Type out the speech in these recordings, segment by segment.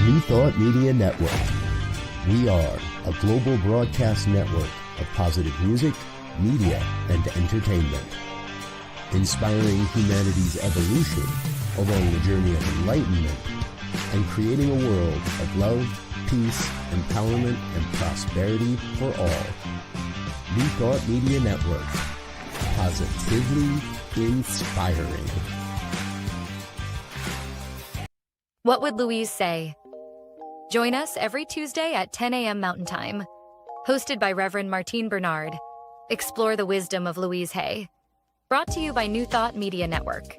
New Thought Media Network. We are a global broadcast network of positive music, media, and entertainment, inspiring humanity's evolution along the journey of enlightenment and creating a world of love, peace, empowerment, and prosperity for all. New Thought Media Network. Positively inspiring. What Would Louise Say? Join us every Tuesday at 10 a.m. Mountain Time. Hosted by Reverend Martine Bernard. Explore the wisdom of Louise Hay. Brought to you by New Thought Media Network.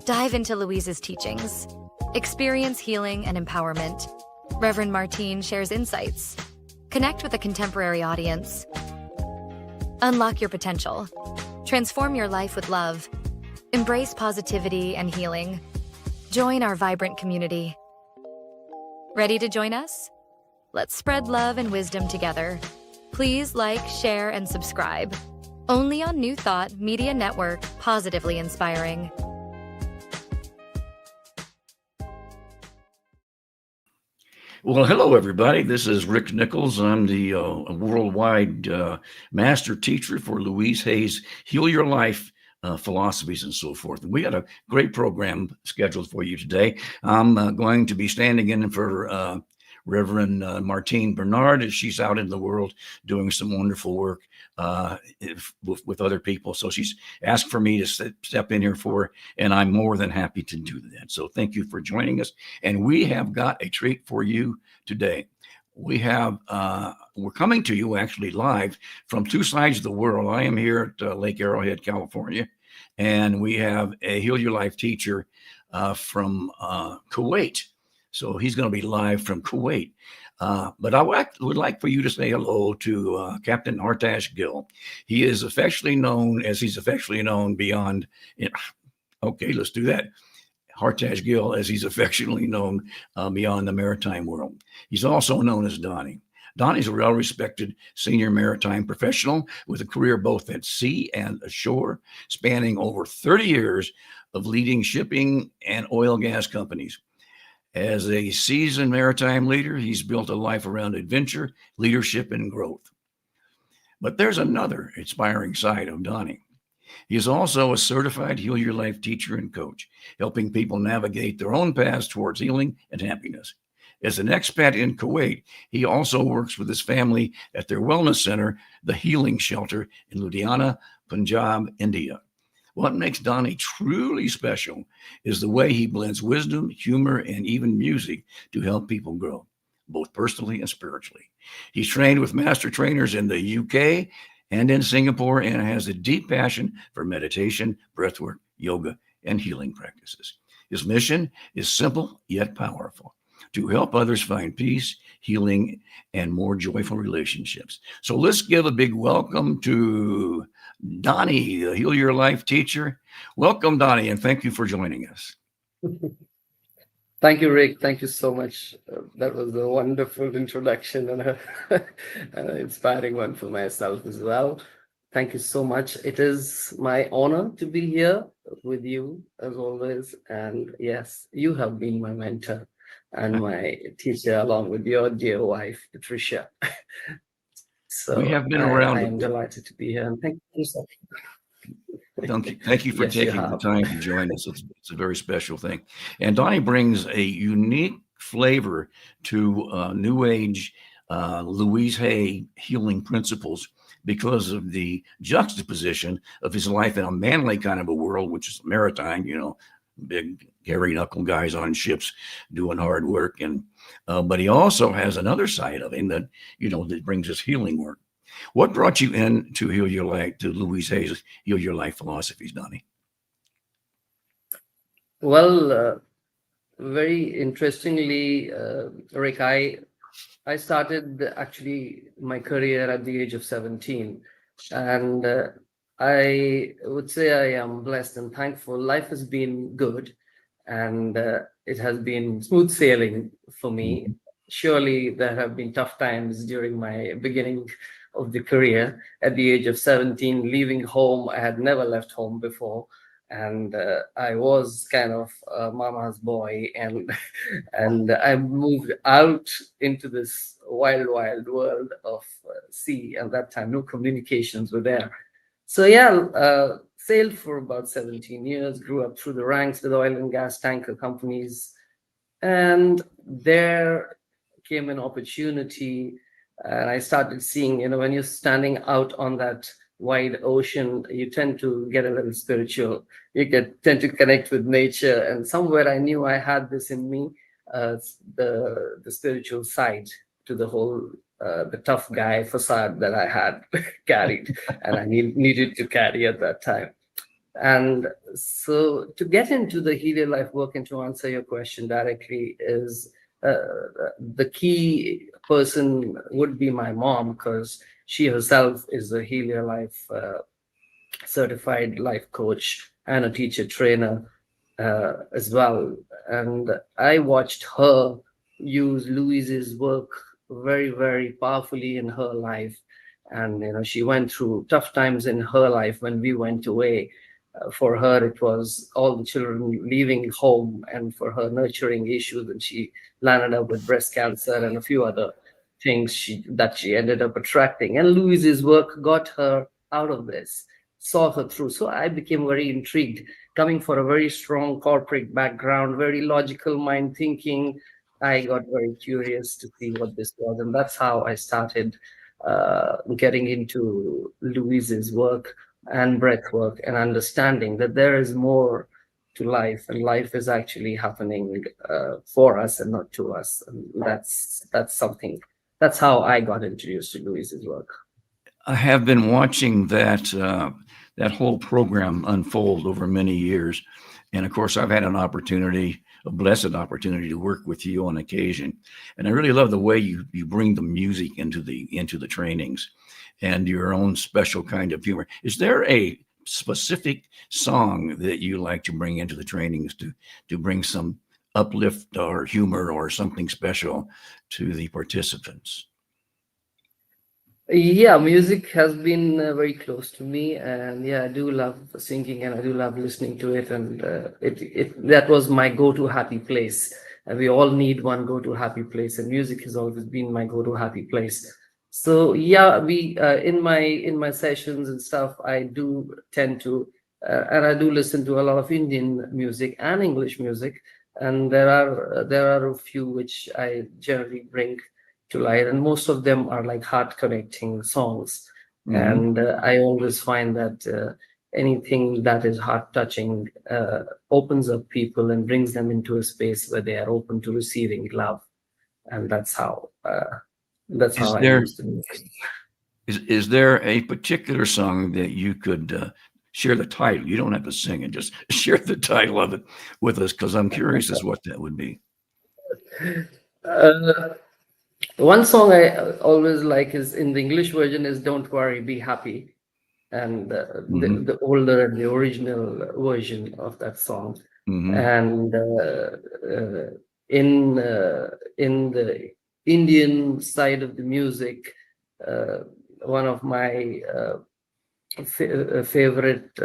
Dive into Louise's teachings. Experience healing and empowerment. Reverend Martine shares insights. Connect with a contemporary audience. Unlock your potential. Transform your life with love. Embrace positivity and healing. Join our vibrant community. Ready to join us? Let's spread love and wisdom together. Please like, share, and subscribe. Only on New Thought Media Network, positively inspiring. Well, hello, everybody. This is Rick Nichols. I'm the worldwide master teacher for Louise Hay's Heal Your Life philosophies and so forth. And we got a great program scheduled for you today. I'm going to be standing in for Reverend Martine Bernard as she's out in the world doing some wonderful work with other people. So she's asked for me to step in here for her, and I'm more than happy to do that. So thank you for joining us. And we have got a treat for you today. We have, we're coming to you actually live from two sides of the world. I am here at Lake Arrowhead, California, and we have a Heal Your Life teacher from Kuwait. So he's going to be live from Kuwait. But I would like for you to say hello to Captain Hartaj Gill. He is affectionately known as he's affectionately known beyond. Okay, let's do that. Hartaj Gill, as he's affectionately known beyond the maritime world. He's also known as Donny. Donny's a well-respected senior maritime professional with a career both at sea and ashore, spanning over 30 years of leading shipping and oil and gas companies. As a seasoned maritime leader, he's built a life around adventure, leadership, and growth. But there's another inspiring side of Donny. He is also a certified Heal Your Life teacher and coach, helping people navigate their own paths towards healing and happiness. As an expat in Kuwait, he also works with his family at their wellness center, the Healing Shelter in Ludhiana, Punjab, India. What makes Donny truly special is the way he blends wisdom, humor, and even music to help people grow, both personally and spiritually. He's trained with master trainers in the UK and in Singapore and has a deep passion for meditation, breathwork, yoga, and healing practices. His mission is simple yet powerful: to help others find peace, healing, and more joyful relationships. So let's give a big welcome to Donny, the Heal Your Life teacher. Welcome, Donny, and thank you for joining us. Thank you, Rick. Thank you so much. That was a wonderful introduction and an inspiring one for myself as well. Thank you so much. It is my honor to be here with you as always. And yes, you have been my mentor and my teacher, along with your dear wife, Patricia. So we have been around. I am delighted to be here, and thank you so much. Thank you for Yes, taking the time to join us. It's a very special thing. And Donny brings a unique flavor to New Age Louise Hay healing principles because of the juxtaposition of his life in a manly kind of a world, which is maritime, big hairy knuckle guys on ships doing hard work. And but he also has another side of him that, that brings us healing work. What brought you in to Heal Your Life, to Louise Hay's Heal Your Life philosophies, Donny? Well, very interestingly, Rick, I started actually my career at the age of 17, and I would say I am blessed and thankful. Life has been good, and it has been smooth sailing for me. Surely there have been tough times during my beginning of the career. At the age of 17, leaving home, I had never left home before, and I was kind of mama's boy, and and I moved out into this wild, wild world of sea. And that time, no communications were there. So yeah, sailed for about 17 years, grew up through the ranks with oil and gas tanker companies, and there came an opportunity, and I started seeing, when you're standing out on that wide ocean, you tend to get a little spiritual. Tend to connect with nature, and somewhere I knew I had this in me, the spiritual side to the whole the tough guy facade that I had carried, and I needed to carry at that time. And so to get into the Heal Your Life work and to answer your question directly is the key person would be my mom, because she herself is a Heal Your Life certified life coach and a teacher trainer as well. And I watched her use Louise's work very, very powerfully in her life. And she went through tough times in her life when we went away. For her, it was all the children leaving home, and for her nurturing issues, and she landed up with breast cancer and a few other things that she ended up attracting. And Louise's work got her out of this, saw her through. So I became very intrigued, coming for a very strong corporate background, very logical mind thinking. I got very curious to see what this was, and that's how I started getting into Louise's work and breath work, and understanding that there is more to life, and life is actually happening for us and not to us. And that's how I got introduced to Louise's work. I have been watching that whole program unfold over many years, and of course, I've had a blessed opportunity to work with you on occasion, and I really love the way you bring the music into the trainings, and your own special kind of humor. Is there a specific song that you like to bring into the trainings to bring some uplift or humor or something special to the participants? Yeah, music has been very close to me, and yeah, I do love singing, and I do love listening to it, and that was my go-to happy place. And we all need one go-to happy place, and music has always been my go-to happy place. So yeah, we in my sessions and stuff, I do tend to, and I do listen to a lot of Indian music and English music, and there are a few which I generally bring to light, and most of them are like heart connecting songs. And I always find that anything that is heart touching opens up people and brings them into a space where they are open to receiving love, and that's how I use the music. Is there a particular song that you could share the title? You don't have to sing it, just share the title of it with us, because I'm curious as what that would be. One song I always like is, in the English version, is "Don't Worry, Be Happy," and the older and the original version of that song. And in the Indian side of the music, one of my favorite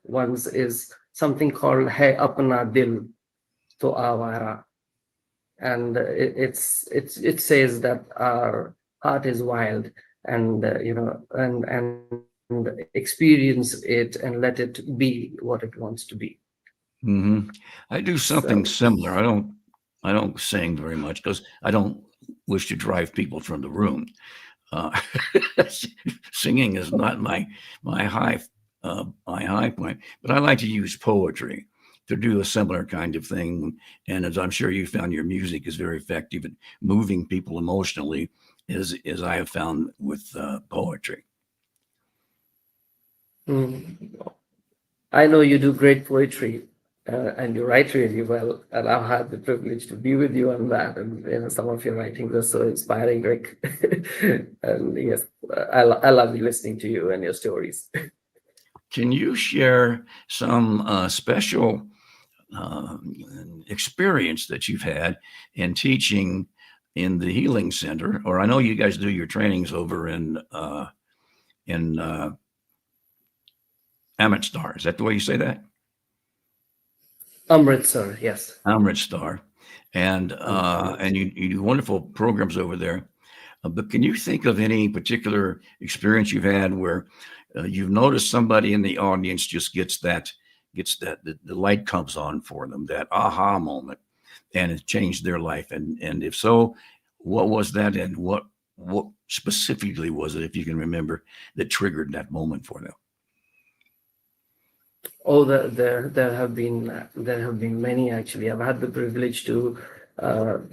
ones is something called "Hai Apna Dil To Awara." And it says that our heart is wild, and and experience it and let it be what it wants to be. I do something similar. I don't sing very much because I don't wish to drive people from the room. Singing is not my high point, but I like to use poetry to do a similar kind of thing. And as I'm sure you found, your music is very effective at moving people emotionally, as I have found with poetry. I know you do great poetry, and you write really well. And I've had the privilege to be with you on that. And some of your writings are so inspiring, Rick. And yes, I love listening to you and your stories. Can you share some special experience that you've had in teaching in the Healing Center? Or I know you guys do your trainings over in Amritsar. Is that the way you say that? Amritsar, yes. Amritsar, and you do wonderful programs over there. But can you think of any particular experience you've had where you've noticed somebody in the audience just gets that the light comes on for them, that aha moment, and it changed their life? And if so, what was that, and what specifically was it, if you can remember, that triggered that moment for them? Oh, there have been many actually. I've had the privilege to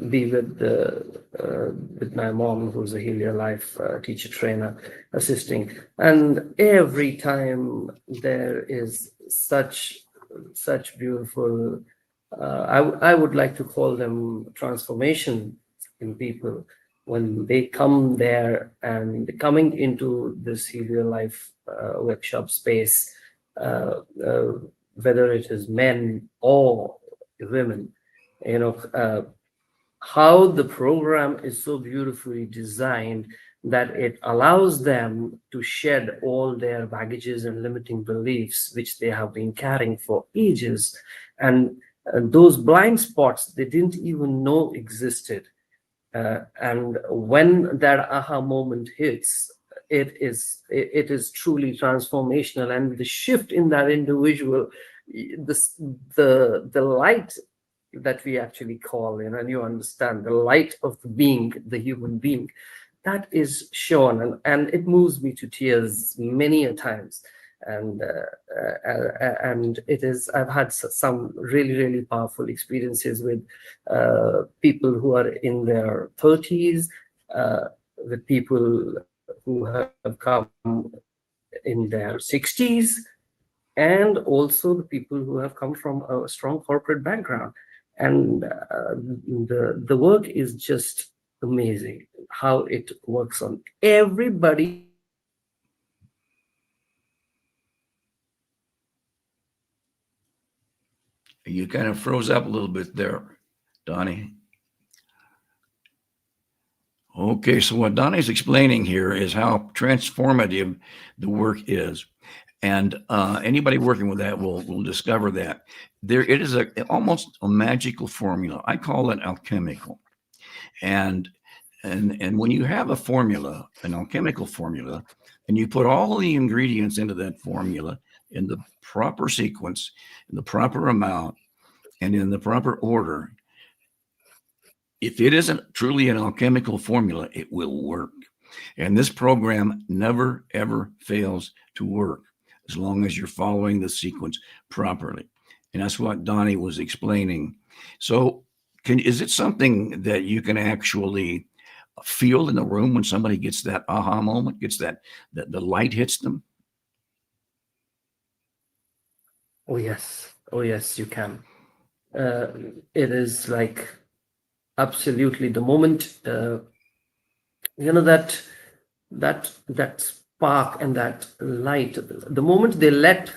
be with my mom, who's a Heal Your Life teacher trainer, assisting, and every time there is such beautiful. I would like to call them transformation in people when they come there and coming into this Heal Your Life workshop space. Whether it is men or women, how the program is so beautifully designed that it allows them to shed all their baggages and limiting beliefs which they have been carrying for ages, and those blind spots they didn't even know existed. And when that aha moment hits, it is truly transformational, and the shift in that individual, the light that we actually call, and you understand, the light of the being, the human being, that is shown, and it moves me to tears many a times. And it is, I've had some really powerful experiences with people who are in their 30s, with people who have come in their 60s, and also the people who have come from a strong corporate background. And the work is just amazing how it works on everybody. You kind of froze up a little bit there, Donny. Okay, so what Donny's explaining here is how transformative the work is. And anybody working with that will discover that it is almost a magical formula. I call it alchemical. And when you have a formula, an alchemical formula, and you put all the ingredients into that formula in the proper sequence, in the proper amount, and in the proper order, if it isn't truly an alchemical formula, it will work. And this program never, ever fails to work as long as you're following the sequence properly. And that's what Donny was explaining. So is it something that you can actually feel in the room when somebody gets that aha moment, gets that the light hits them? Oh yes, you can. It is like absolutely the moment, that spark and that light, the moment they let,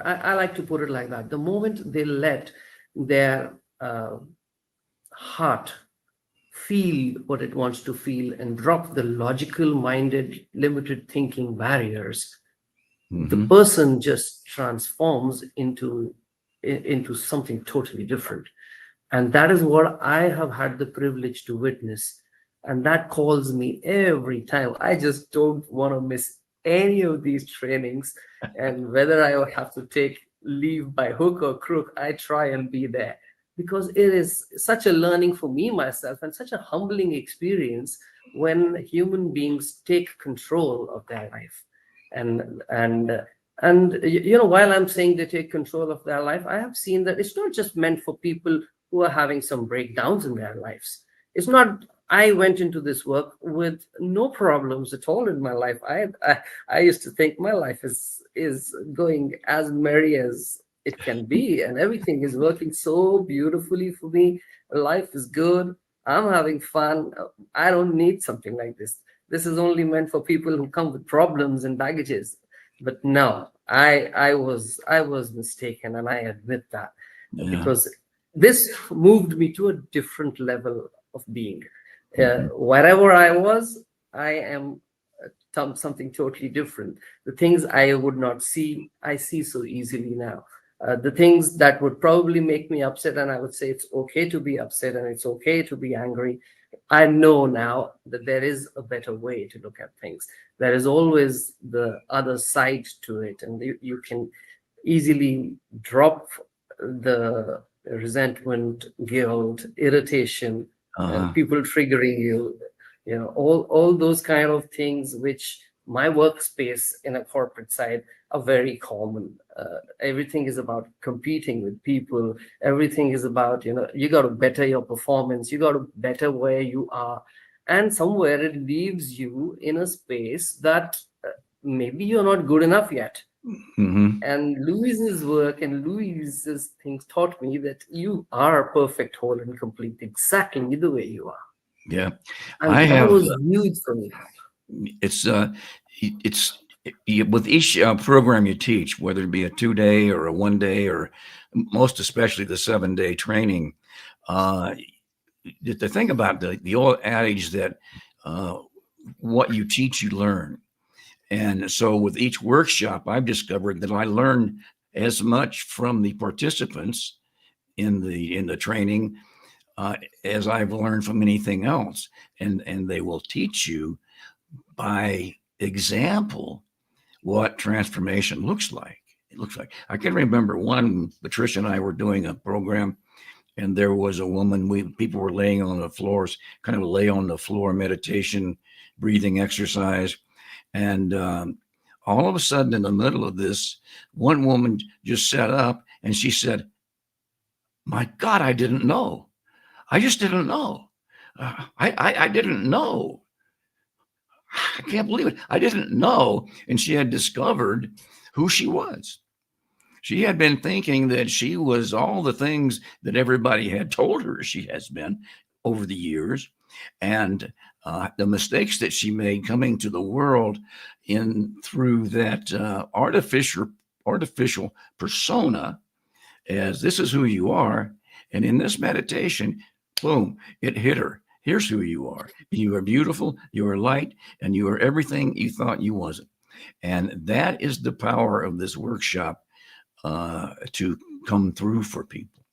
I like to put it like that, the moment they let their heart feel what it wants to feel and drop the logical minded limited thinking barriers, the person just transforms into something totally different. And that is what I have had the privilege to witness. And that calls me every time. I just don't want to miss any of these trainings. And whether I have to take leave by hook or crook, I try and be there, because it is such a learning for me myself and such a humbling experience when human beings take control of their life. And while I'm saying they take control of their life, I have seen that it's not just meant for people who are having some breakdowns in their lives. It's not, I went into this work with no problems at all in my life. I used to think my life is going as merry as it can be, and everything is working so beautifully for me. Life is good. I'm having fun. I don't need something like this. This is only meant for people who come with problems and baggages. But no, I was mistaken, and I admit that. Yeah. Because this moved me to a different level of being. Wherever I was, I am something totally different. The things I would not see, I see so easily now. The things that would probably make me upset, and I would say it's okay to be upset and it's okay to be angry. I know now that there is a better way to look at things. There is always the other side to it, and you can easily drop the resentment, guilt, irritation, and people triggering you. All those kind of things which my workspace in a corporate side are very common. Everything is about competing with people. Everything is about, you got to better your performance. You got to better where you are. And somewhere it leaves you in a space that maybe you're not good enough yet. And Louise's work and Louise's things taught me that you are perfect, whole, and complete, exactly the way you are. Yeah, And I that have. was huge for me. It's with each program you teach, whether it be a 2-day or a 1-day, or most especially the 7-day training. The thing about the old adage that what you teach, you learn. And so with each workshop, I've discovered that I learn as much from the participants in the training as I've learned from anything else. And they will teach you by example what transformation looks like. It looks like, I can remember one, Patricia and I were doing a program, and there was a woman, people were laying on the floors, kind of lay on the floor meditation, breathing exercise. And all of a sudden, in the middle of this, one woman just sat up and she said, "My God, I didn't know. I just didn't know. I didn't know. I can't believe it. I didn't know." And she had discovered who she was. She had been thinking that she was all the things that everybody had told her she has been over the years. And the mistakes that she made coming to the world through that artificial persona, as this is who you are. And in this meditation, boom, it hit her. Here's who you are. You are beautiful, you are light, and you are everything you thought you wasn't. And that is the power of this workshop to come through for people.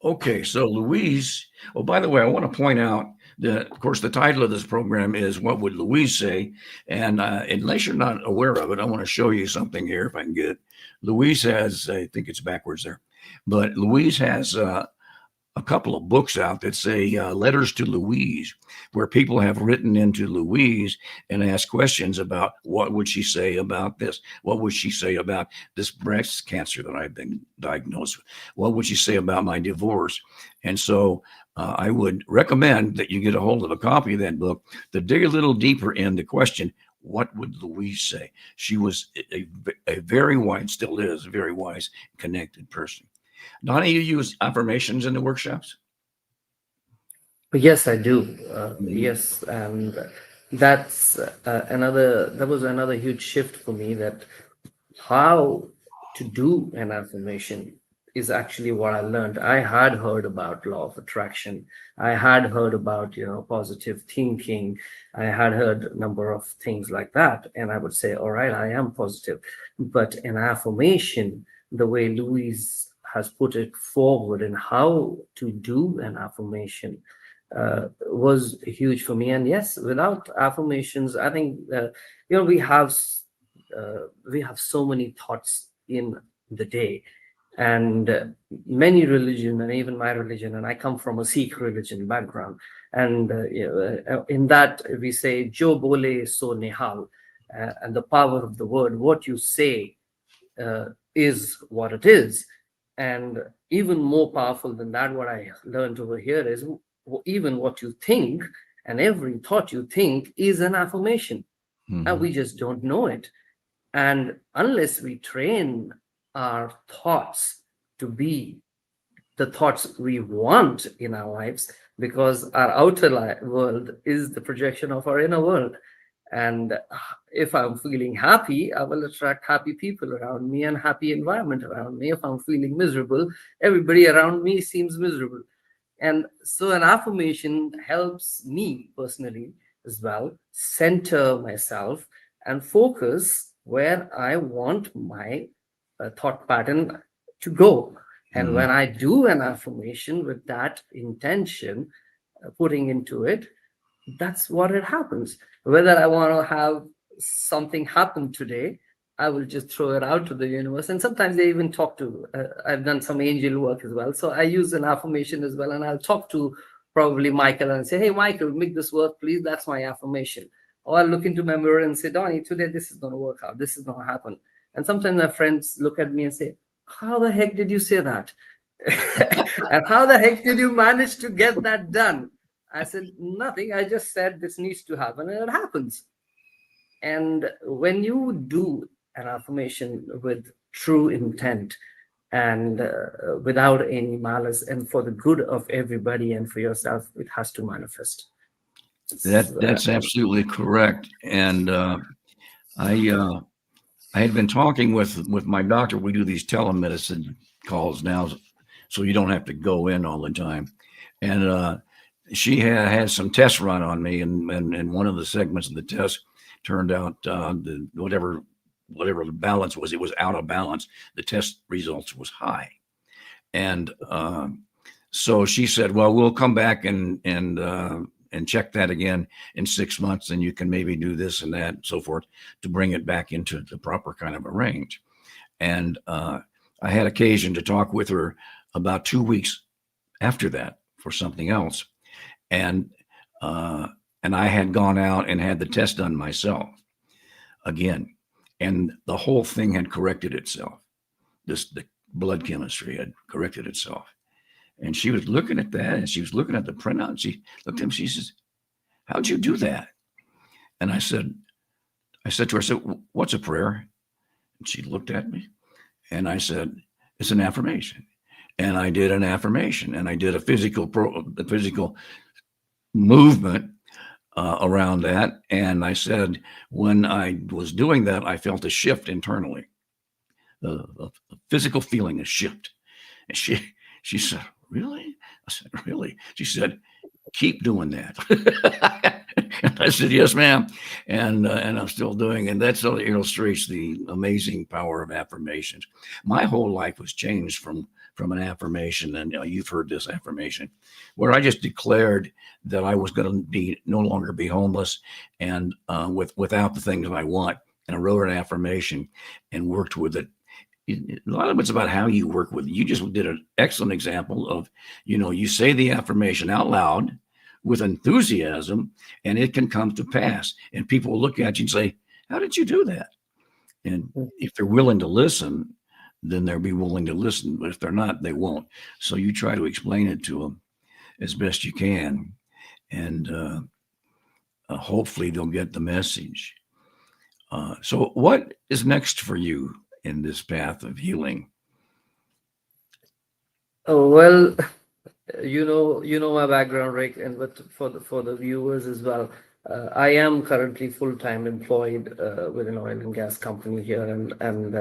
Okay, so Louise, oh, by the way, I want to point out that, of course, the title of this program is What Would Louise Say? And unless you're not aware of it, I want to show you something here, if I can get it. Louise has, I think it's backwards there, but Louise has a couple of books out that say Letters to Louise, where people have written into Louise and asked questions about what would she say about this? What would she say about this breast cancer that I've been diagnosed with? What would she say about my divorce? And so I would recommend that you get a hold of a copy of that book to dig a little deeper in the question, what would Louise say? She was a very wise, still is a very wise, connected person. Donny, you use affirmations in the workshops? Yes, I do. Yes, and that was another huge shift for me, that how to do an affirmation is actually what I learned. I had heard about law of attraction. I had heard about, positive thinking. I had heard a number of things like that. And I would say, all right, I am positive. But an affirmation, the way Louise has put it forward and how to do an affirmation was huge for me. And yes, without affirmations, I think, we have so many thoughts in the day. And many religion, and even my religion, and I come from a Sikh religion background, and in that we say jo bole so nihal, and the power of the word, what you say is what it is. And even more powerful than that, what I learned over here is even what you think, and every thought you think is an affirmation. And we just don't know it. And unless we train our thoughts to be the thoughts we want in our lives, because our outer world is the projection of our inner world. And if I'm feeling happy, I will attract happy people around me and happy environment around me. If I'm feeling miserable, everybody around me seems miserable. And so an affirmation helps me personally as well center myself and focus where I want my thought pattern to go. And when I do an affirmation with that intention, putting into it, that's what it happens. Whether I want to have something happen today, I will just throw it out to the universe. And sometimes they even talk to, I've done some angel work as well. So I use an affirmation as well. And I'll talk to probably Michael and say, hey, Michael, make this work, please. That's my affirmation. Or I'll look into my mirror and say, Donny, today this is going to work out. This is going to happen. And sometimes my friends look at me and say, how the heck did you say that? And how the heck did you manage to get that done? I said, nothing. I just said this needs to happen, and it happens. And when you do an affirmation with true intent and without any malice and for the good of everybody and for yourself, it has to manifest. That's absolutely correct. And I had been talking with my doctor. We do these telemedicine calls now, so you don't have to go in all the time. And she had some tests run on me, and one of the segments of the test turned out whatever the balance was, it was out of balance. The test results was high, and so she said, "Well, we'll come back and check that again in 6 months, and you can maybe do this and that and so forth to bring it back into the proper kind of a range." And I had occasion to talk with her about 2 weeks after that for something else. And I had gone out and had the test done myself again, and the whole thing had corrected itself. The blood chemistry had corrected itself. And she was looking at that, and she was looking at the printout, and she looked at him, she says, "How'd you do that?" And I said to her, "What's a prayer?" And she looked at me, and I said, "It's an affirmation." And I did an affirmation, and I did a physical movement around that. And I said, when I was doing that, I felt a shift internally, a physical feeling, a shift. And she said, "Really?" I said, "Really?" She said, "Keep doing that." And I said, "Yes, ma'am." And I'm still doing it. And that sort of illustrates the amazing power of affirmations. My whole life was changed from an affirmation, and you've heard this affirmation, where I just declared that I was going to no longer be homeless and without the things that I want. And I wrote an affirmation and worked with it. A lot of it's about how you work with it. You just did an excellent example of, you say the affirmation out loud with enthusiasm, and it can come to pass. And people will look at you and say, "How did you do that?" And if they're willing to listen, then they'll be willing to listen. But if they're not, they won't. So you try to explain it to them as best you can. And hopefully they'll get the message. So what is next for you in this path of healing? Oh, well, you know my background, Rick, and for the viewers as well. I am currently full-time employed with an oil and gas company here, and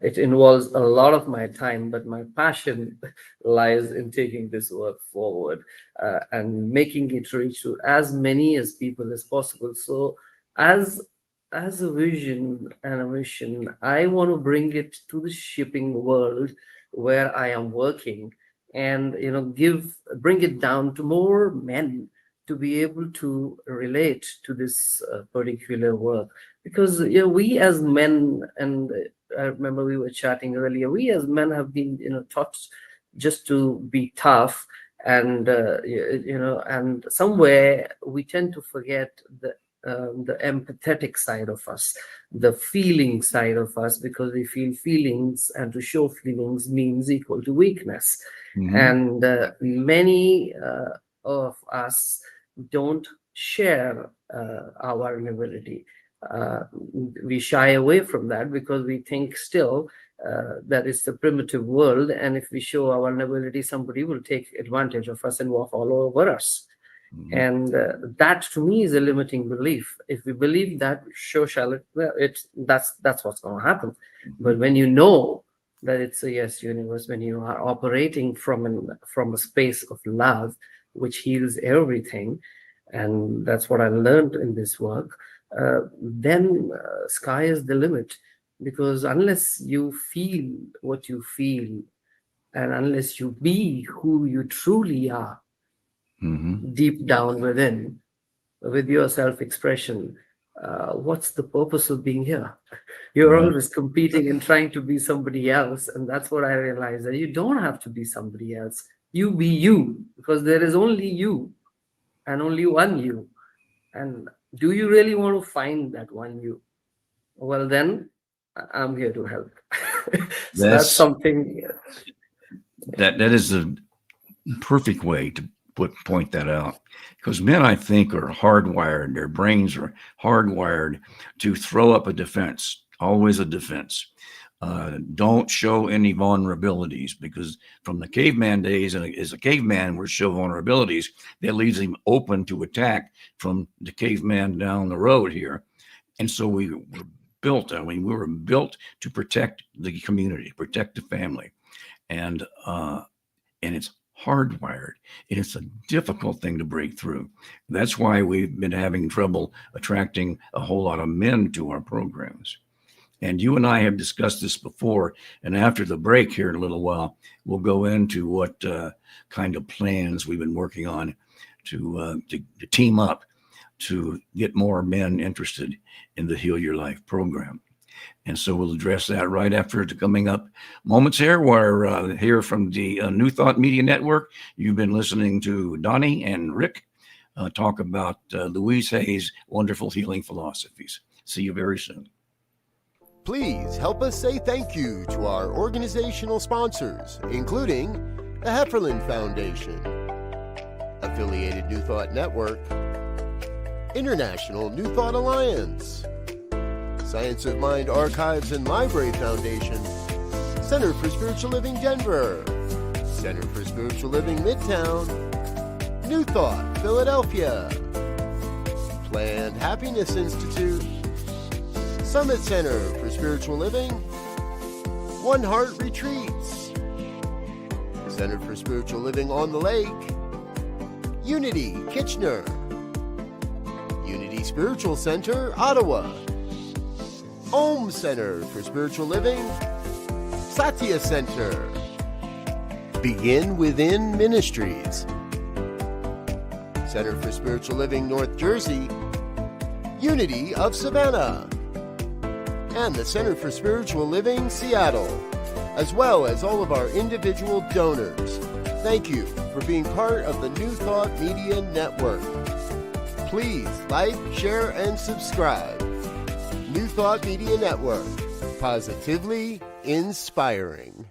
it involves a lot of my time, but my passion lies in taking this work forward and making it reach to as many as people as possible. So as a vision and a mission, I want to bring it to the shipping world where I am working, and bring it down to more men to be able to relate to this particular work. Because we as men, and I remember we were chatting earlier, we as men have been taught just to be tough, and and somewhere we tend to forget the empathetic side of us, the feeling side of us, because we feel feelings, and to show feelings means equal to weakness. Mm-hmm. And many of us don't share our vulnerability. We shy away from that because we think still that it's the primitive world, and if we show our vulnerability, somebody will take advantage of us and walk all over us. Mm-hmm. And that to me is a limiting belief. If we believe that, so shall it. Well, that's what's going to happen. Mm-hmm. But when you know that it's a yes universe, when you are operating from a space of love, which heals everything, and that's what I learned in this work, then sky is the limit. because unless you feel what you feel, and unless you be who you truly are deep down within, with your self-expression, what's the purpose of being here? You're always competing and trying to be somebody else. And that's what I realized, that you don't have to be somebody else. You be you, because there is only you and only one you. And do you really want to find that one you? Well, then I'm here to help. So that's something. That is the perfect way to point that out, because men, I think, are hardwired. Their brains are hardwired to throw up a defense, always a defense. Don't show any vulnerabilities, because from the caveman days, and as a caveman would show vulnerabilities, that leaves him open to attack from the caveman down the road here. And so we were built, we were built to protect the community, protect the family. And it's hardwired, and it's a difficult thing to break through. That's why we've been having trouble attracting a whole lot of men to our programs. And you and I have discussed this before, and after the break here in a little while, we'll go into what kind of plans we've been working on to team up to get more men interested in the Heal Your Life program. And so we'll address that right after the coming up moments here. We're here from the New Thought Media Network. You've been listening to Donny and Rick talk about Louise Hay's wonderful healing philosophies. See you very soon. Please help us say thank you to our organizational sponsors, including the Hefferland Foundation, Affiliated New Thought Network, International New Thought Alliance, Science of Mind Archives and Library Foundation, Center for Spiritual Living Denver, Center for Spiritual Living Midtown, New Thought Philadelphia, Planned Happiness Institute, Summit Center for Spiritual Living, One Heart Retreats, Center for Spiritual Living on the Lake, Unity Kitchener, Unity Spiritual Center Ottawa, Om Center for Spiritual Living, Satya Center, Begin Within Ministries, Center for Spiritual Living North Jersey, Unity of Savannah, and the Center for Spiritual Living Seattle, as well as all of our individual donors. Thank you for being part of the New Thought Media Network. Please like, share, and subscribe. New Thought Media Network, positively inspiring.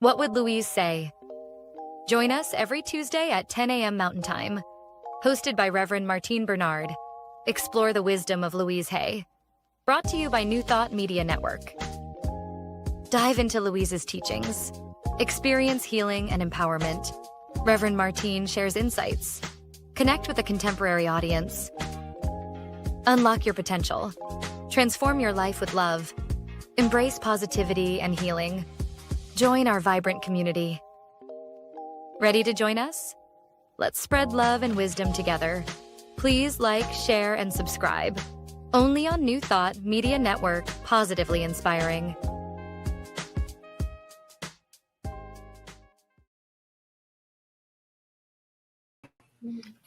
What Would Louise Say? Join us every Tuesday at 10 a.m. Mountain Time. Hosted by Reverend Martine Bernard. Explore the wisdom of Louise Hay. Brought to you by New Thought Media Network. Dive into Louise's teachings. Experience healing and empowerment. Reverend Martine shares insights. Connect with a contemporary audience. Unlock your potential. Transform your life with love. Embrace positivity and healing. Join our vibrant community. Ready to join us? Let's spread love and wisdom together. Please like, share, and subscribe. Only on New Thought Media Network, positively inspiring.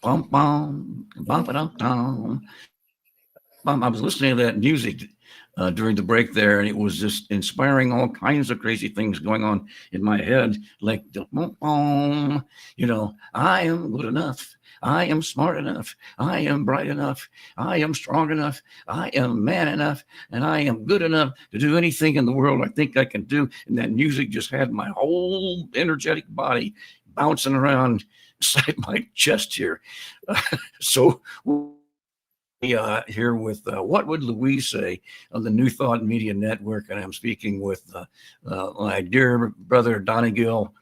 Bum, bum, bum, bum, bum. I was listening to that music during the break there, and it was just inspiring all kinds of crazy things going on in my head, like, I am good enough. I am smart enough. I am bright enough. I am strong enough. I am man enough. And I am good enough to do anything in the world I think I can do. And that music just had my whole energetic body bouncing around inside my chest here. So here with What Would Louise Say on the New Thought Media Network. And I'm speaking with my dear brother, Donny Gill.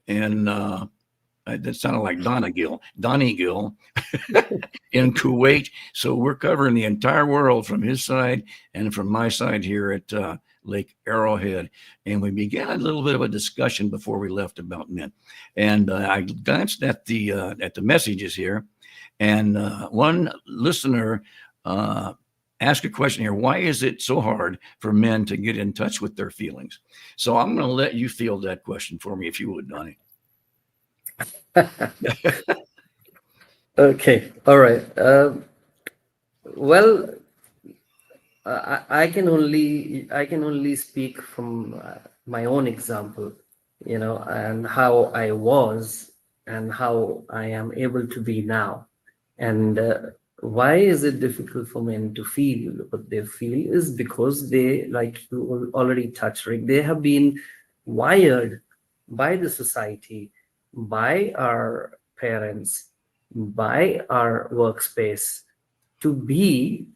And that sounded like Donny Gill in Kuwait. So we're covering the entire world from his side and from my side here at Lake Arrowhead. And we began a little bit of a discussion before we left about men. And I glanced at the messages here, and one listener asked a question here: why is it so hard for men to get in touch with their feelings? So I'm going to let you field that question for me, if you would, Donny. Okay, all right. Well, I can only speak from my own example, and how I was and how I am able to be now. And why is it difficult for men to feel what they feel is because they, like you already touched, Rick, they have been wired by the society, by our parents, by our workspace to be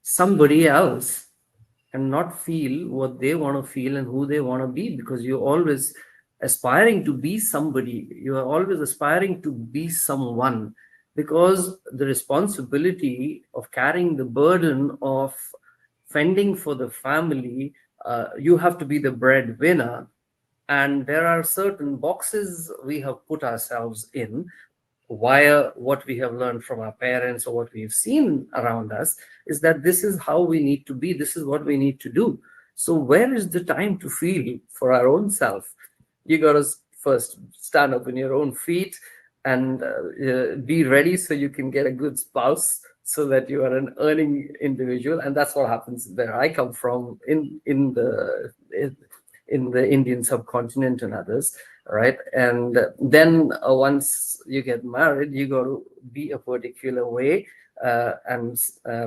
somebody else and not feel what they want to feel and who they want to be, because you're always aspiring to be somebody. You are always aspiring to be someone, because the responsibility of carrying the burden of fending for the family, you have to be the breadwinner. And there are certain boxes we have put ourselves in via what we have learned from our parents or what we've seen around us, is that this is how we need to be. This is what we need to do. So where is the time to feel for our own self? You got to first stand up on your own feet and be ready so you can get a good spouse, so that you are an earning individual. And that's what happens where I come from in the Indian subcontinent and others, right? And then once you get married, you got to be a particular way and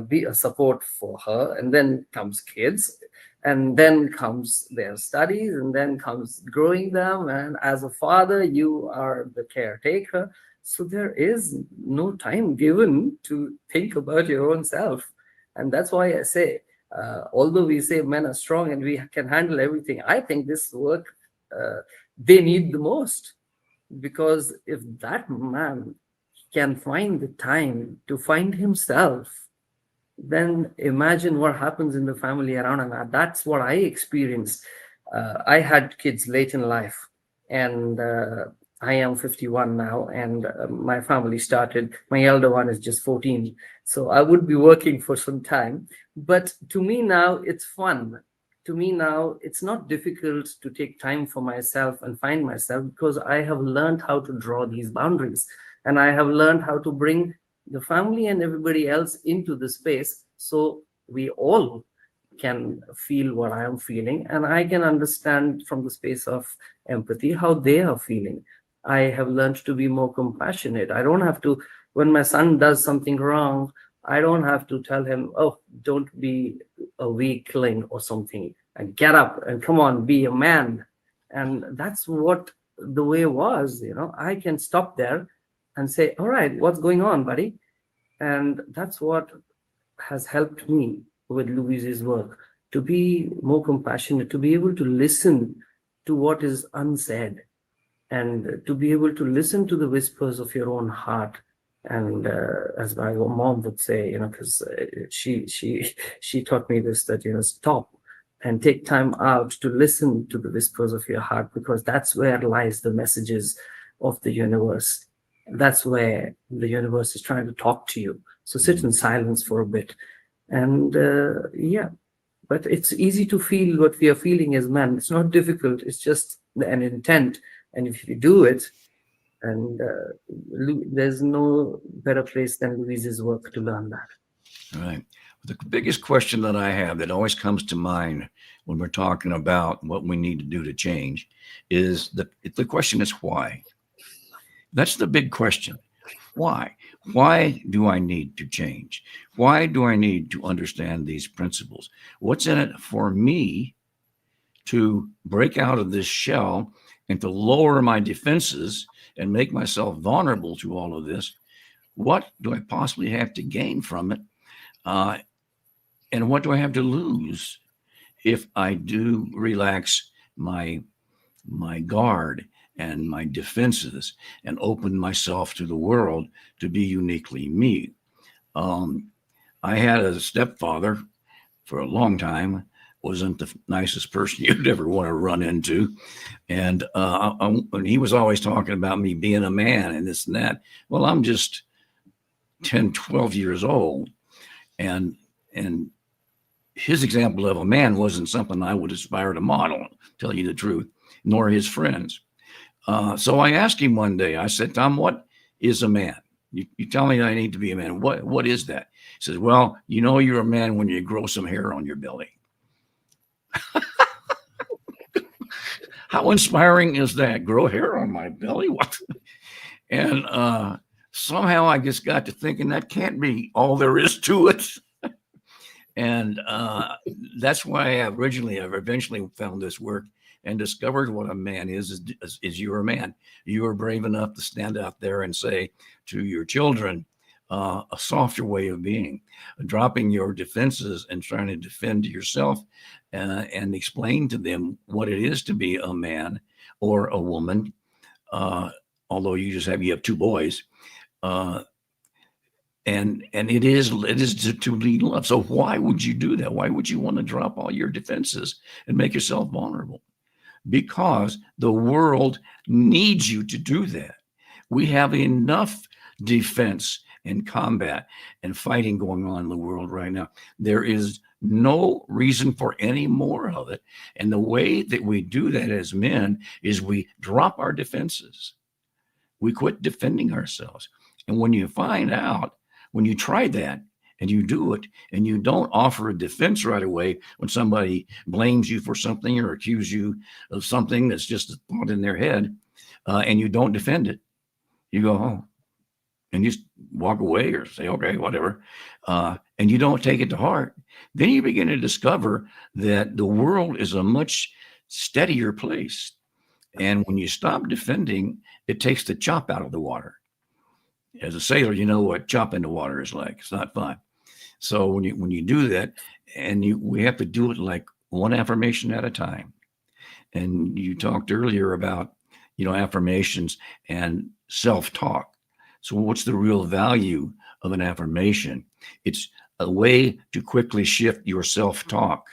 be a support for her. And then comes kids, and then comes their studies, and then comes growing them. And as a father, you are the caretaker. So there is no time given to think about your own self. And that's why I say, although we say men are strong and we can handle everything, I think this work they need the most. Because if that man can find the time to find himself, then imagine what happens in the family around. And that's what I experienced. I had kids late in life, and I am 51 now, and my family started, my elder one is just 14. So I would be working for some time. But to me now, it's fun. To me now, it's not difficult to take time for myself and find myself, because I have learned how to draw these boundaries. And I have learned how to bring the family and everybody else into the space, so we all can feel what I am feeling, and I can understand from the space of empathy how they are feeling. I have learned to be more compassionate. I don't have to, when my son does something wrong, I don't have to tell him, oh, don't be a weakling or something, and get up and come on, be a man. And that's what the way was. I can stop there and say, all right, what's going on, buddy? And that's what has helped me with Louise's work, to be more compassionate, to be able to listen to what is unsaid, and to be able to listen to the whispers of your own heart. And as my mom would say, because she taught me this, that stop and take time out to listen to the whispers of your heart, because that's where lies the messages of the universe. That's where the universe is trying to talk to you. So sit in silence for a bit. And yeah, but it's easy to feel what we are feeling as men. It's not difficult. It's just an intent. And if you do it, and there's no better place than Louise's work to learn that. Right. The biggest question that I have that always comes to mind when we're talking about what we need to do to change is the question is why? That's the big question. Why? Why do I need to change? Why do I need to understand these principles? What's in it for me to break out of this shell and to lower my defenses and make myself vulnerable to all of this? What do I possibly have to gain from it? And what do I have to lose if I do relax my guard and my defenses and open myself to the world to be uniquely me? I had a stepfather for a long time, wasn't the nicest person you'd ever want to run into. And he was always talking about me being a man and this and that. Well, I'm just 10, 12 years old. And his example of a man wasn't something I would aspire to model, tell you the truth, nor his friends. So I asked him one day, I said, Tom, what is a man? You tell me I need to be a man. What is that? He says, well, you know you're a man when you grow some hair on your belly. How inspiring is that? Grow hair on my belly? What? And somehow I just got to thinking that can't be all there is to it. And that's why I've eventually found this work and discovered what a man is you're a man. You are brave enough to stand out there and say to your children, a softer way of being, dropping your defenses and trying to defend yourself and explain to them what it is to be a man or a woman. Although you have 2 boys. And it is to lead love. So why would you do that? Why would you want to drop all your defenses and make yourself vulnerable? Because the world needs you to do that. We have enough defense and combat and fighting going on in the world right now. There is no reason for any more of it. And the way that we do that as men is we drop our defenses. We quit defending ourselves. And when you find out, when you try that and you do it and you don't offer a defense right away when somebody blames you for something or accuses you of something that's just a thought in their head, and you don't defend it, you go home and you just walk away or say, okay, whatever. And you don't take it to heart. Then you begin to discover that the world is a much steadier place. And when you stop defending, it takes the chop out of the water. As a sailor, you know what chop in the water is like. It's not fun. So when you do that, and we have to do it like one affirmation at a time. And you talked earlier about, affirmations and self-talk. So what's the real value of an affirmation? It's a way to quickly shift your self-talk,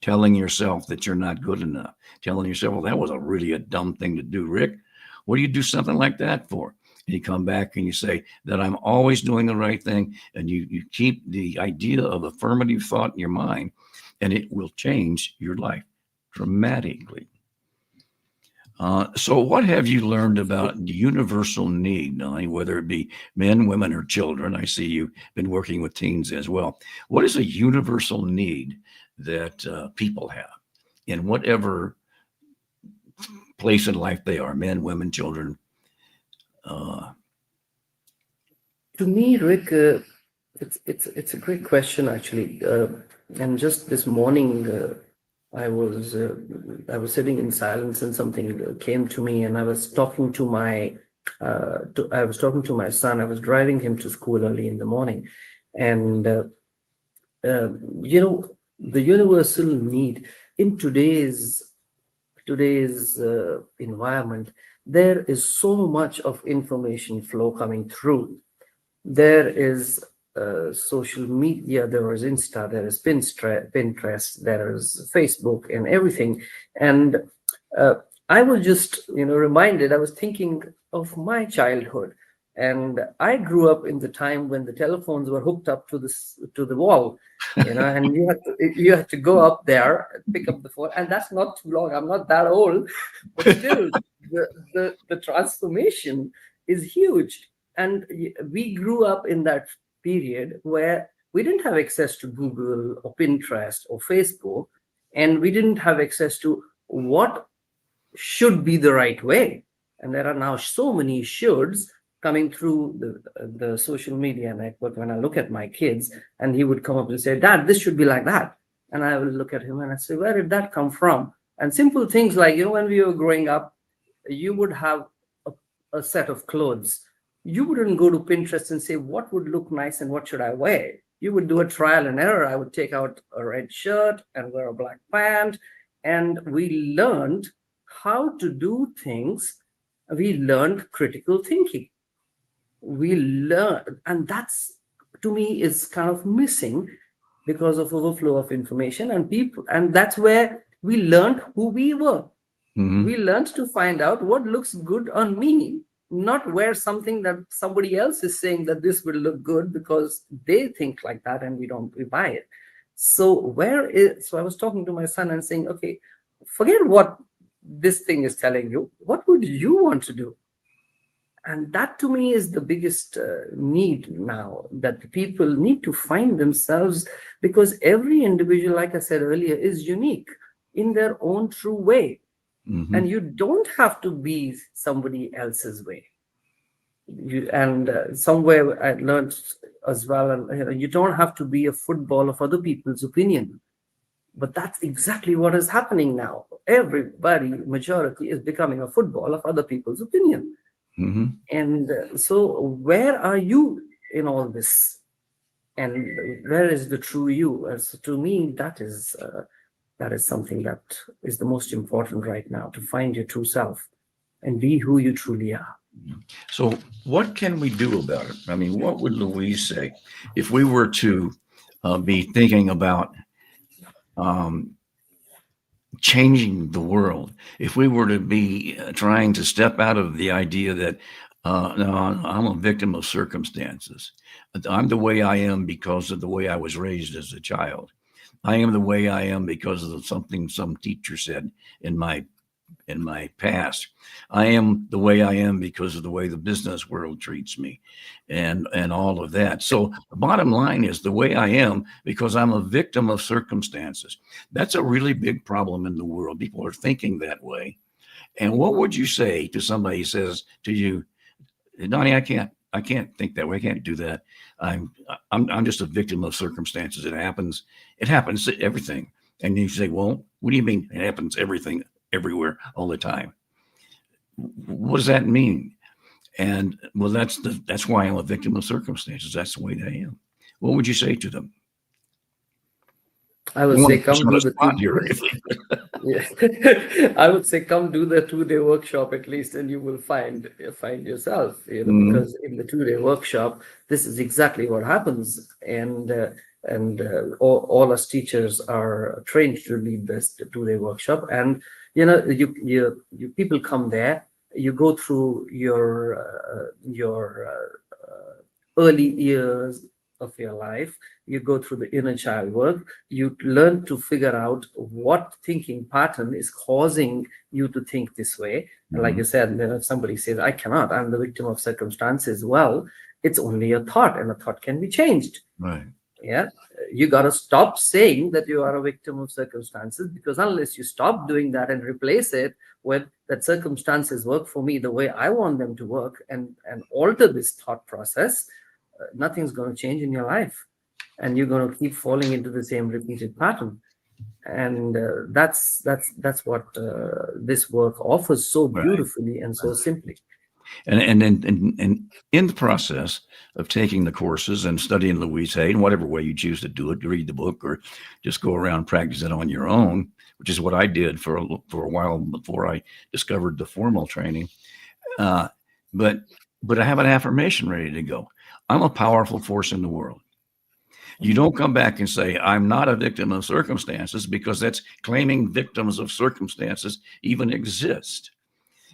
telling yourself that you're not good enough, telling yourself, well, that was a dumb thing to do, Rick. What do you do something like that for? And you come back and you say that I'm always doing the right thing. And you keep the idea of affirmative thought in your mind, and it will change your life dramatically. So what have you learned about the universal need, Donny, whether it be men, women, or children? I see you've been working with teens as well. What is a universal need that people have in whatever place in life they are, men, women, children? To me, Rick, it's a great question actually. And just this morning, I was sitting in silence, and something came to me, and I was talking to my son. I was driving him to school early in the morning, and the universal need in today's environment. There is so much of information flow coming through. There is social media, there is Insta, there is Pinterest, there is Facebook, and everything. And I was just, reminded. I was thinking of my childhood, and I grew up in the time when the telephones were hooked up to the wall, and you had to go up there, pick up the phone, and that's not too long. I'm not that old, but still, the transformation is huge. And we grew up in that period where we didn't have access to Google or Pinterest or Facebook, and we didn't have access to what should be the right way. And there are now so many shoulds coming through the social media network. When I look at my kids, and he would come up and say, Dad, this should be like that. And I will look at him and I say, where did that come from? And simple things like, when we were growing up, you would have a set of clothes. You wouldn't go to Pinterest and say, what would look nice and what should I wear? You would do a trial and error. I would take out a red shirt and wear a black pant. And we learned how to do things. We learned critical thinking. We learned, and that's, to me, is kind of missing because of overflow of information and people. And that's where we learned who we were. We learned to find out what looks good on me, not wear something that somebody else is saying that this will look good because they think like that and we buy it. So I was talking to my son and saying, okay, forget what this thing is telling you. What would you want to do? And that, to me, is the biggest need now, that the people need to find themselves, because every individual, like I said earlier, is unique in their own true way. And you don't have to be somebody else's way. Somewhere I learned as well, and you don't have to be a football of other people's opinion. But that's exactly what is happening now. Everybody, majority, is becoming a football of other people's opinion. And so where are you in all this? And where is the true you? And so to me, that is something that is the most important right now, to find your true self and be who you truly are. So what can we do about it? I mean, what would Louise say if we were to be thinking about changing the world, if we were to be trying to step out of the idea that no, I'm a victim of circumstances. I'm the way I am because of the way I was raised as a child. I am the way I am because of something some teacher said in my past. I am the way I am because of the way the business world treats me, and all of that. So the bottom line is the way I am because I'm a victim of circumstances. That's a really big problem in the world. People are thinking that way. And what would you say to somebody who says to you, Donny, I can't think that way. I can't do that. I'm just a victim of circumstances. It happens to everything. And you say, well, what do you mean it happens everything, everywhere, all the time? What does that mean? And well, that's why I'm a victim of circumstances. That's the way that I am. What would you say to them? I would say, come do the I would say, come do the 2-day workshop at least, and you will find yourself. Because in the 2-day workshop, this is exactly what happens, and all us teachers are trained to lead this 2-day workshop, and you people come there, you go through your early years of your life. You go through the inner child work. You learn to figure out what thinking pattern is causing you to think this way. And like you said, if somebody says, I'm the victim of circumstances. Well, it's only a thought, and a thought can be changed. Right. Yeah. You got to stop saying that you are a victim of circumstances, because unless you stop doing that and replace it with that circumstances work for me the way I want them to work, and alter this thought process, nothing's going to change in your life, and you're going to keep falling into the same repeated pattern. And that's what this work offers so beautifully and so simply. And in the process of taking the courses and studying Louise Hay, in whatever way you choose to do it, to read the book or just go around practice it on your own, which is what I did for a while before I discovered the formal training. But I have an affirmation ready to go. I'm a powerful force in the world. You don't come back and say, I'm not a victim of circumstances, because that's claiming victims of circumstances even exist.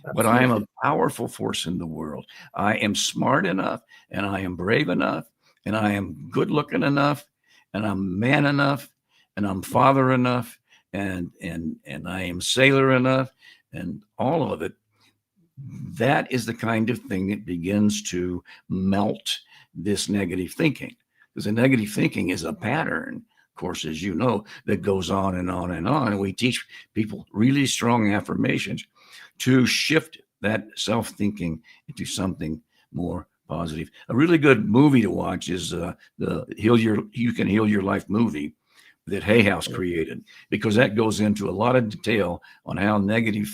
Absolutely. But I am a powerful force in the world. I am smart enough, and I am brave enough, and I am good looking enough, and I'm man enough, and I'm father enough, and I am sailor enough, and all of it. That is the kind of thing that begins to melt this negative thinking. Because the negative thinking is a pattern, of course, as you know, that goes on and on and on. And we teach people really strong affirmations to shift that self-thinking into something more positive. A really good movie to watch is the You Can Heal Your Life movie that Hay House created, because that goes into a lot of detail on how negative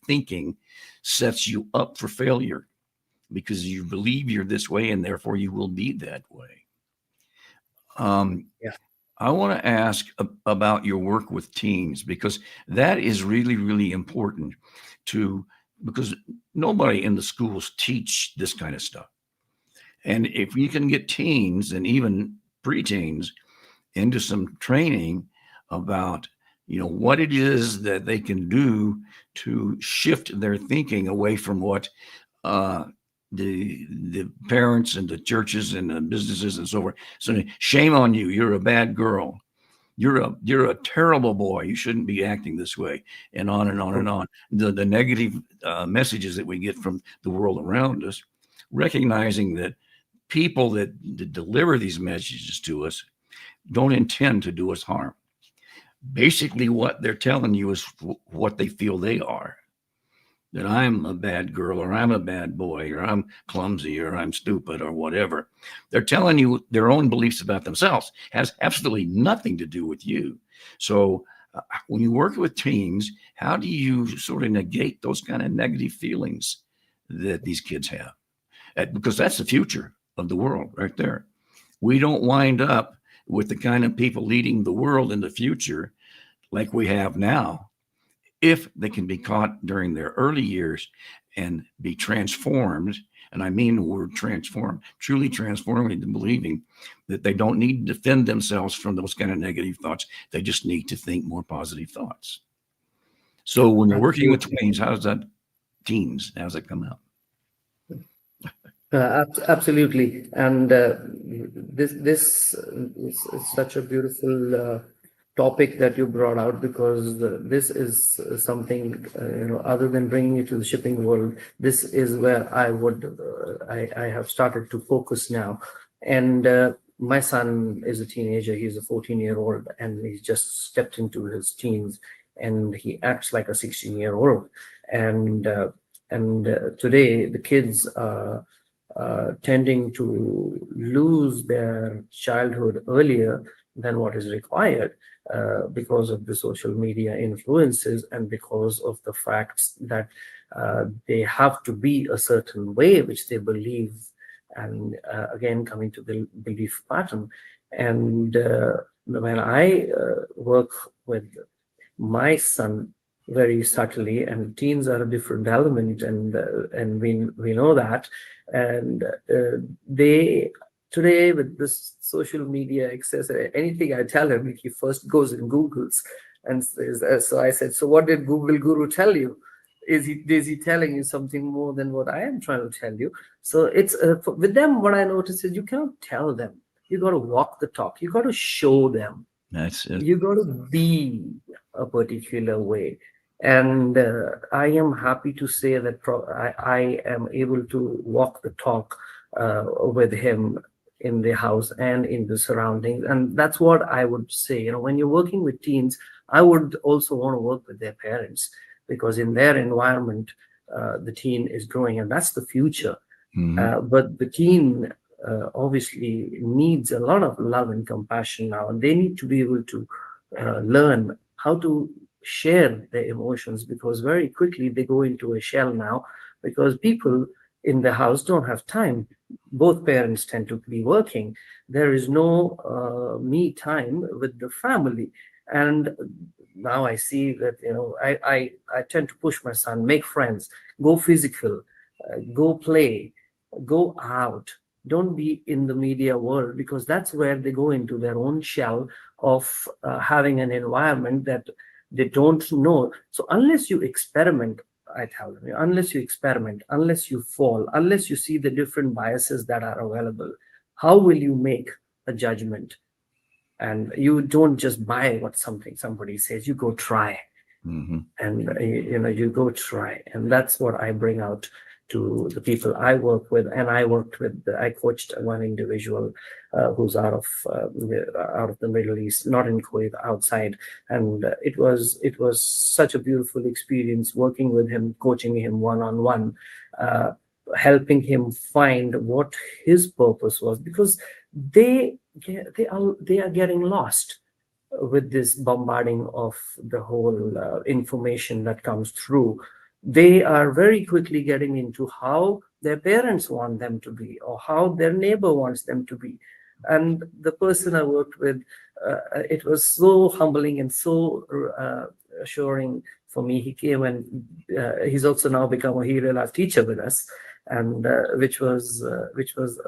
thinking sets you up for failure, because you believe you're this way and therefore you will be that way. Yeah. I want to ask about your work with teens, because that is really, really important because nobody in the schools teach this kind of stuff. And if you can get teens and even preteens into some training about, what it is that they can do to shift their thinking away from what the parents and the churches and the businesses and so forth. So shame on you. You're a bad girl. You're a terrible boy. You shouldn't be acting this way, and on and on and on. The negative messages that we get from the world around us, recognizing that people that deliver these messages to us don't intend to do us harm. Basically, what they're telling you is what they feel they are. That I'm a bad girl, or I'm a bad boy, or I'm clumsy, or I'm stupid, or whatever. They're telling you their own beliefs about themselves. Has absolutely nothing to do with you. So when you work with teens, how do you sort of negate those kind of negative feelings that these kids have? Because that's the future of the world right there. We don't wind up with the kind of people leading the world in the future like we have now, if they can be caught during their early years and be transformed. And I mean the word transform, truly transformed into believing that they don't need to defend themselves from those kind of negative thoughts. They just need to think more positive thoughts. So when you're working with teens, how's that come out? Absolutely. And this is such a beautiful topic that you brought out, because this is something, other than bringing it to the shipping world, this is where I have started to focus now. And my son is a teenager. He's a 14-year-old, and he's just stepped into his teens, and he acts like a 16-year-old. And today the kids are tending to lose their childhood earlier than what is required, because of the social media influences, and because of the facts that they have to be a certain way, which they believe, and again coming to the belief pattern. And when I work with my son very subtly, and teens are a different element, and we know that, and they today, with this social media access, anything I tell him, he first goes and Googles and says, so I said, so what did Google Guru tell you? Is he telling you something more than what I am trying to tell you? So it's with them, what I notice is you cannot tell them. You got to walk the talk. You got to show them. That's it. You got to be a particular way. And I am happy to say that I am able to walk the talk with him in the house and in the surroundings. And that's what I would say. When you're working with teens, I would also want to work with their parents, because in their environment, the teen is growing, and that's the future. Mm-hmm. But the teen obviously needs a lot of love and compassion now, and they need to be able to learn how to share their emotions, because very quickly they go into a shell now, because people in the house don't have time. Both parents tend to be working. There is no me time with the family. And now I see that, I tend to push my son, make friends, go physical, go play, go out. Don't be in the media world, because that's where they go into their own shell of having an environment that they don't know. So unless you experiment, I tell them, unless you experiment, unless you fall, unless you see the different biases that are available, how will you make a judgment? And you don't just buy what somebody says, you go try. Mm-hmm. And you go try. And that's what I bring out to the people I work with. And I coached one individual who's out of the Middle East, not in Kuwait, outside. And it was such a beautiful experience working with him, coaching him one-on-one, helping him find what his purpose was, because they are getting lost with this bombarding of the whole information that comes through. They are very quickly getting into how their parents want them to be or how their neighbor wants them to be. And the person I worked with, it was so humbling and so assuring for me. He came and he's also now become a real life teacher with us, and which was a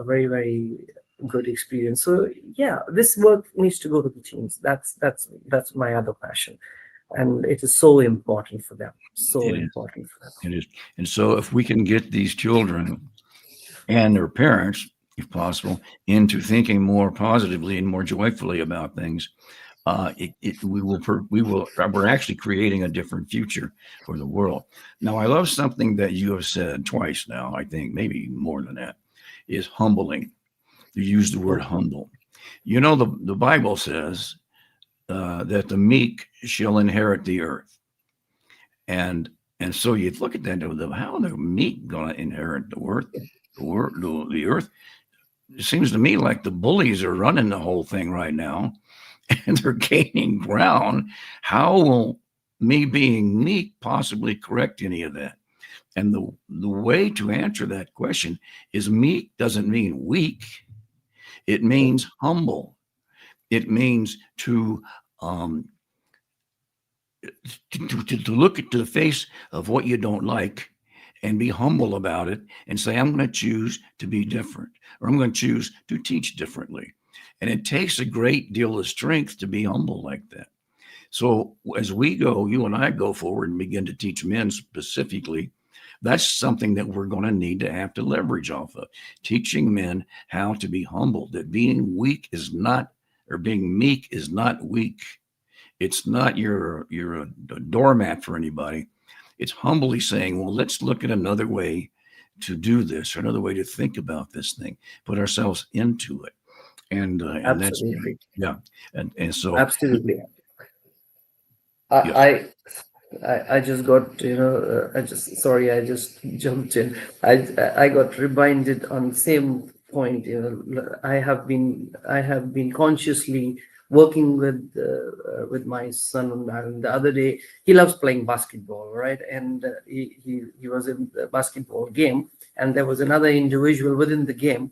very, very good experience. So yeah, this work needs to go to the teams. That's my other passion, and it is so important for them. So important for them. It is. And so if we can get these children and their parents, if possible, into thinking more positively and more joyfully about things, we're actually creating a different future for the world. Now, I love something that you have said twice now, I think maybe more than that, is humbling. You use the word humble. You know, the Bible says that the meek shall inherit the earth. And so you look at that, how are the meek going to inherit the earth? The earth? It seems to me like the bullies are running the whole thing right now, and they're gaining ground. How will me being meek possibly correct any of that? And the way to answer that question is meek doesn't mean weak. It means humble. It means to look into the face of what you don't like and be humble about it and say, I'm going to choose to be different, or I'm going to choose to teach differently. And it takes a great deal of strength to be humble like that. So as we go, you and I go forward and begin to teach men specifically, that's something that we're going to need to have to leverage off of, teaching men how to be humble, that being weak is not, or being meek is not weak. It's not you're a doormat for anybody. It's humbly saying, well, let's look at another way to do this, or another way to think about this thing, put ourselves into it. And that's, yeah. And so absolutely. Yes. I just got, I just jumped in. I got reminded on the same point. I have been consciously working with my son, and the other day he loves playing basketball, right? And he was in the basketball game, and there was another individual within the game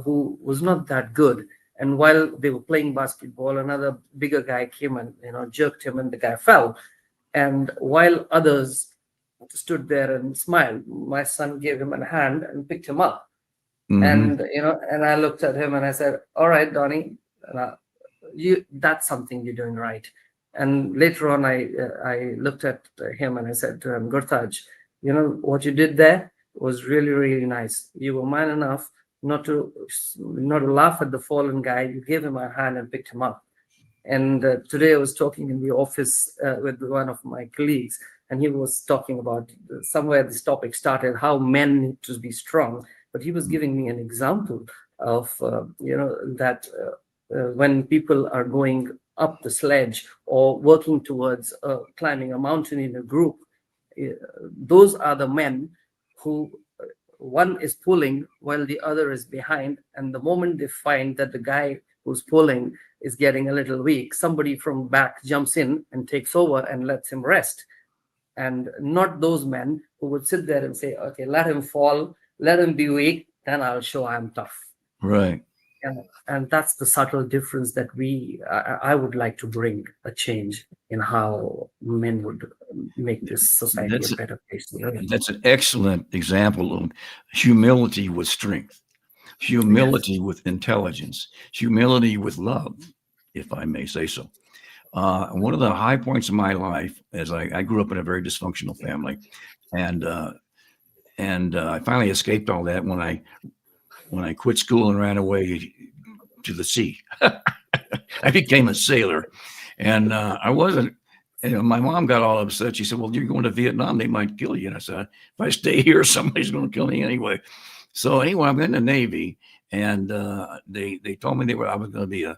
who was not that good. And while they were playing basketball, another bigger guy came and jerked him, and the guy fell. And while others stood there and smiled, my son gave him a hand and picked him up. Mm-hmm. And I looked at him and I said, "All right, Donny, that's something you're doing right." And later on, I looked at him and I said to him, "Hartaj, what you did there was really, really nice. You were man enough not to laugh at the fallen guy. You gave him a hand and picked him up." And today I was talking in the office with one of my colleagues, and he was talking about somewhere this topic started, how men need to be strong. But he was giving me an example of, that when people are going up the sledge or working towards climbing a mountain in a group, those are the men who one is pulling while the other is behind. And the moment they find that the guy who's pulling is getting a little weak, somebody from back jumps in and takes over and lets him rest. And not those men who would sit there and say, "Okay, let him fall, let him be weak, then I'll show I'm tough." Right. And that's the subtle difference that I would like to bring a change in how men would make this society a better place to live in. That's an excellent example of humility with strength, humility with intelligence, humility with love, if I may say so. One of the high points of my life, as I grew up in a very dysfunctional family, and I finally escaped all that when I quit school and ran away to the sea. I became a sailor, and I wasn't And my mom got all upset. She said, "Well, you're going to Vietnam. They might kill you." And I said, "If I stay here, somebody's going to kill me anyway." So anyway, I'm in the Navy, and they told me I was going to be an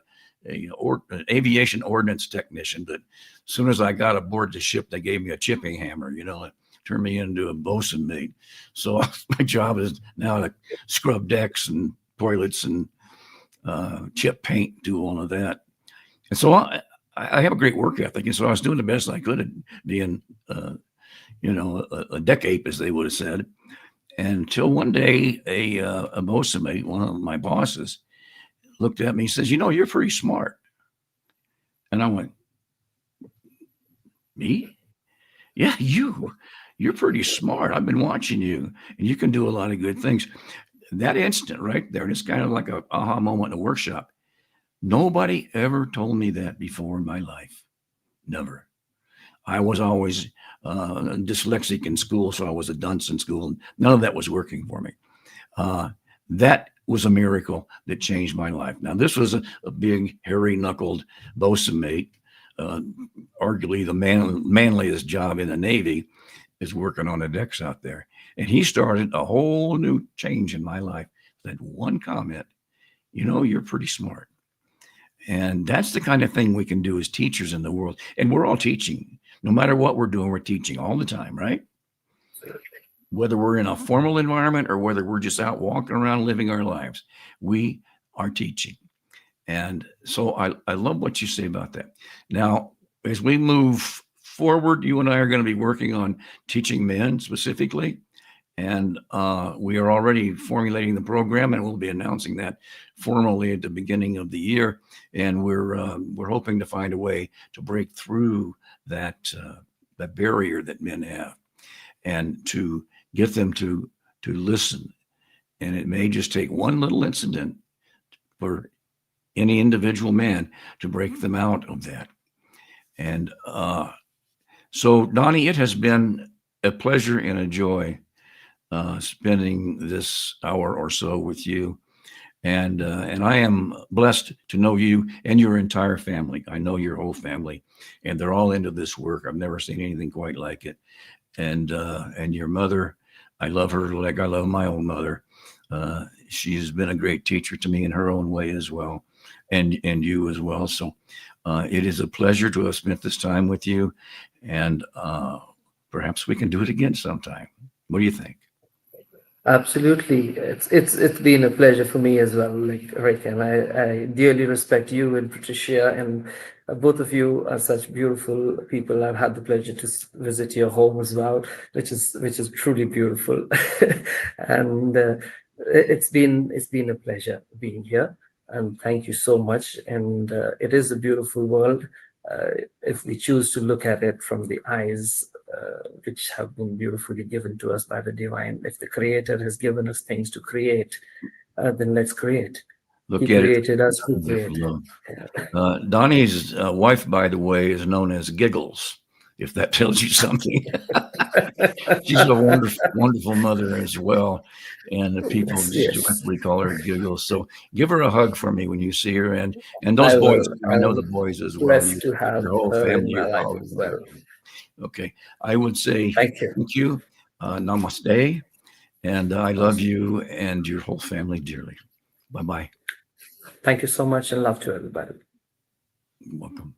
aviation ordnance technician. But as soon as I got aboard the ship, they gave me a chipping hammer, and turned me into a bosun mate. So my job is now to scrub decks and toilets and chip paint, do all of that. And so I have a great work ethic, and so I was doing the best I could at being, a deck ape, as they would have said. Until one day, a bosun mate, one of my bosses, looked at me and says, "You're pretty smart." And I went, "Me? Yeah, you're pretty smart. I've been watching you, and you can do a lot of good things." That instant right there, and it's kind of like a aha moment in a workshop. Nobody ever told me that before in my life. Never. I was always dyslexic in school, so I was a dunce in school, and none of that was working for me. That was a miracle that changed my life. Now, this was a big, hairy-knuckled bosun mate. Arguably the manliest job in the Navy is working on the decks out there. And he started a whole new change in my life. That one comment, "You're pretty smart." And that's the kind of thing we can do as teachers in the world. And we're all teaching. No matter what we're doing, we're teaching all the time, right? Whether we're in a formal environment or whether we're just out walking around living our lives, we are teaching. And so I love what you say about that. Now, as we move forward, you and I are going to be working on teaching men specifically. And we are already formulating the program, and we'll be announcing that formally at the beginning of the year. And we're hoping to find a way to break through that barrier that men have, and to get them to listen. And it may just take one little incident for any individual man to break them out of that. And so, Donny, it has been a pleasure and a joy spending this hour or so with you. And I am blessed to know you and your entire family. I know your whole family, and they're all into this work. I've never seen anything quite like it. And your mother, I love her like I love my own mother. She has been a great teacher to me in her own way as well, and you as well. So it is a pleasure to have spent this time with you, and perhaps we can do it again sometime. What do you think? Absolutely. It's been a pleasure for me as well, like Rick, and I dearly respect you and Patricia, and both of you are such beautiful people. I've had the pleasure to visit your home as well, which is truly beautiful. And it's been a pleasure being here, and thank you so much. And it is a beautiful world if we choose to look at it from the eyes which have been beautifully given to us by the divine. If the Creator has given us things to create, then let's create. Look He at created it. us. He created. Donny's wife, by the way, is known as Giggles, if that tells you something. She's a wonderful, wonderful mother as well. And the people just joyfully call her Giggles. So give her a hug for me when you see her. And those boys, I know the boys as well. Blessed to have your whole her family. in my life as well. Okay. I would say Thank you. Namaste. And I love you and your whole family dearly. Bye-bye. Thank you so much, and love to everybody. You're welcome.